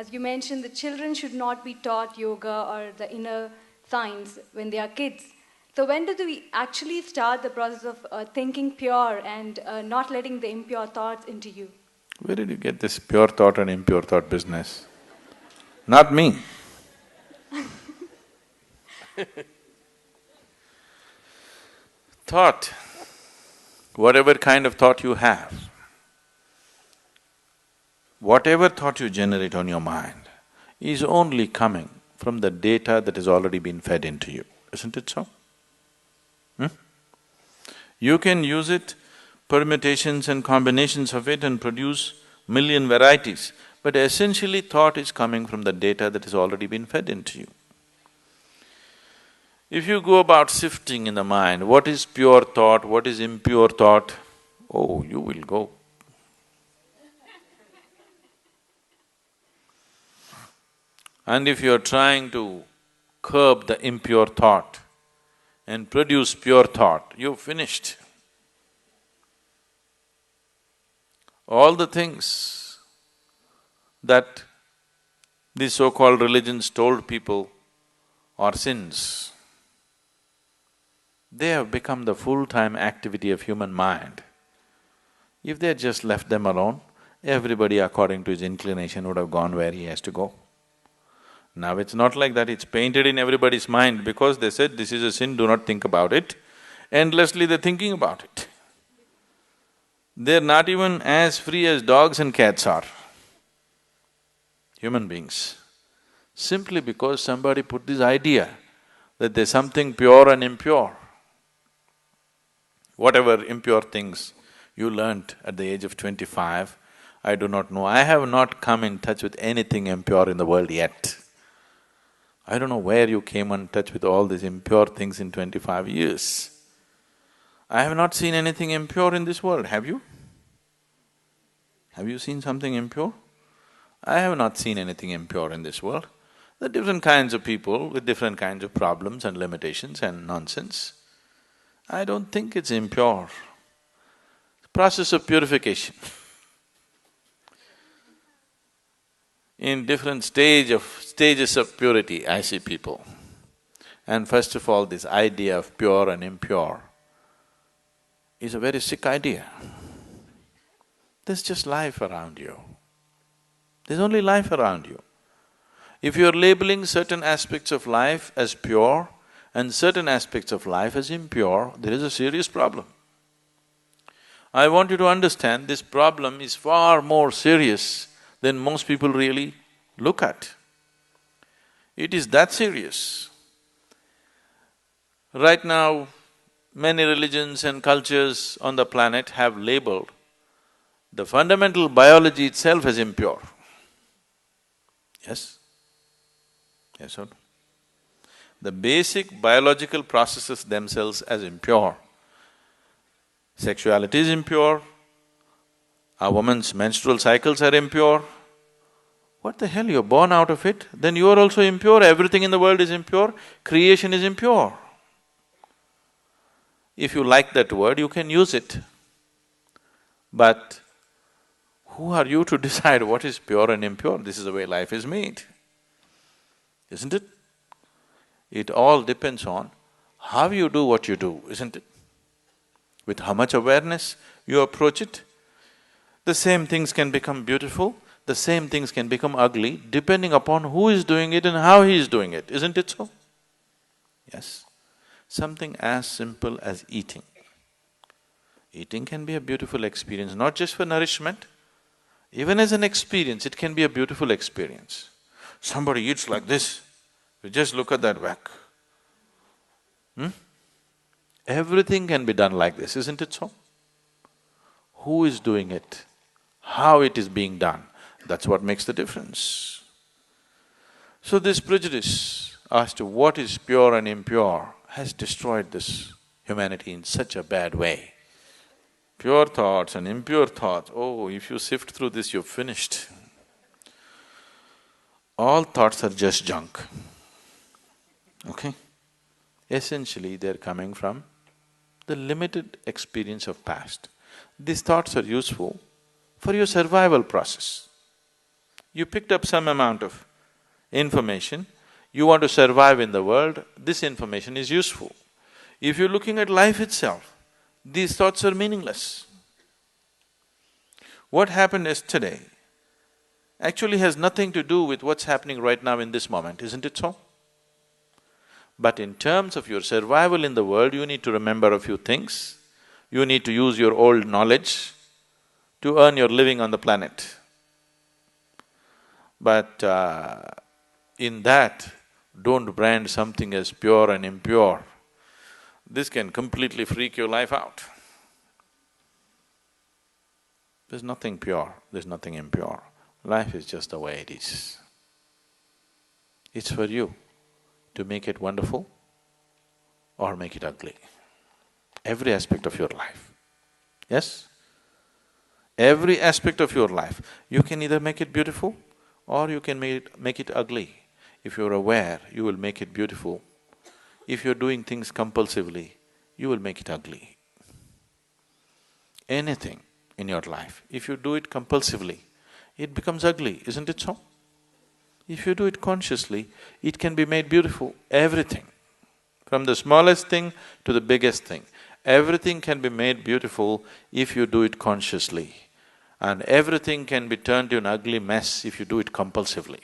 as you mentioned, the children should not be taught yoga or the inner science when they are kids. So when do we actually start the process of thinking pure and not letting the impure thoughts into you? Where did you get this pure thought and impure thought business? Not me. Thought, whatever kind of thought you have, whatever thought you generate on your mind is only coming from the data that has already been fed into you, isn't it so? You can use it, permutations and combinations of it and produce million varieties, but essentially thought is coming from the data that has already been fed into you. If you go about sifting in the mind, what is pure thought, what is impure thought, oh, you will go. And if you are trying to curb the impure thought and produce pure thought, you've finished. All the things that these so-called religions told people are sins, they have become the full-time activity of human mind. If they had just left them alone, everybody according to his inclination would have gone where he has to go. Now it's not like that, it's painted in everybody's mind because they said, this is a sin, do not think about it. Endlessly they're thinking about it. They're not even as free as dogs and cats are, human beings. Simply because somebody put this idea that there's something pure and impure. Whatever impure things you learnt at the age of 25, I do not know. I have not come in touch with anything impure in the world yet. I don't know where you came in touch with all these impure things in 25 years. I have not seen anything impure in this world, have you? Have you seen something impure? I have not seen anything impure in this world. There are different kinds of people with different kinds of problems and limitations and nonsense. I don't think it's impure. Process of purification. In different stages of purity, I see people. And first of all, this idea of pure and impure is a very sick idea. There's just life around you. There's only life around you. If you're labeling certain aspects of life as pure and certain aspects of life as impure, there is a serious problem. I want you to understand this problem is far more serious than most people really look at. It is that serious. Right now, many religions and cultures on the planet have labeled the fundamental biology itself as impure. Yes? Yes or no? The basic biological processes themselves as impure. Sexuality is impure, a woman's menstrual cycles are impure. What the hell, you're born out of it, then you are also impure, everything in the world is impure, creation is impure. If you like that word, you can use it. But who are you to decide what is pure and impure? This is the way life is made, isn't it? It all depends on how you do what you do, isn't it? With how much awareness you approach it. The same things can become beautiful, the same things can become ugly, depending upon who is doing it and how he is doing it, isn't it so? Yes. Something as simple as eating. Eating can be a beautiful experience, not just for nourishment, even as an experience, it can be a beautiful experience. Somebody eats like this, you just look at that whack. Everything can be done like this, isn't it so? Who is doing it? How it is being done? That's what makes the difference. So this prejudice as to what is pure and impure has destroyed this humanity in such a bad way. Pure thoughts and impure thoughts, oh, if you sift through this, you're finished. All thoughts are just junk, okay? Essentially, they're coming from the limited experience of past. These thoughts are useful for your survival process. You picked up some amount of information, you want to survive in the world, this information is useful. If you're looking at life itself, these thoughts are meaningless. What happened yesterday actually has nothing to do with what's happening right now in this moment, isn't it so? But in terms of your survival in the world, you need to remember a few things. You need to use your old knowledge to earn your living on the planet. But in that, don't brand something as pure and impure. This can completely freak your life out. There's nothing pure, there's nothing impure. Life is just the way it is. It's for you to make it wonderful or make it ugly. Every aspect of your life. Yes? Every aspect of your life. You can either make it beautiful or you can make it ugly. If you're aware, you will make it beautiful. If you're doing things compulsively, you will make it ugly. Anything in your life, if you do it compulsively, it becomes ugly, isn't it so? If you do it consciously, it can be made beautiful, everything. From the smallest thing to the biggest thing, everything can be made beautiful if you do it consciously. And everything can be turned to an ugly mess if you do it compulsively.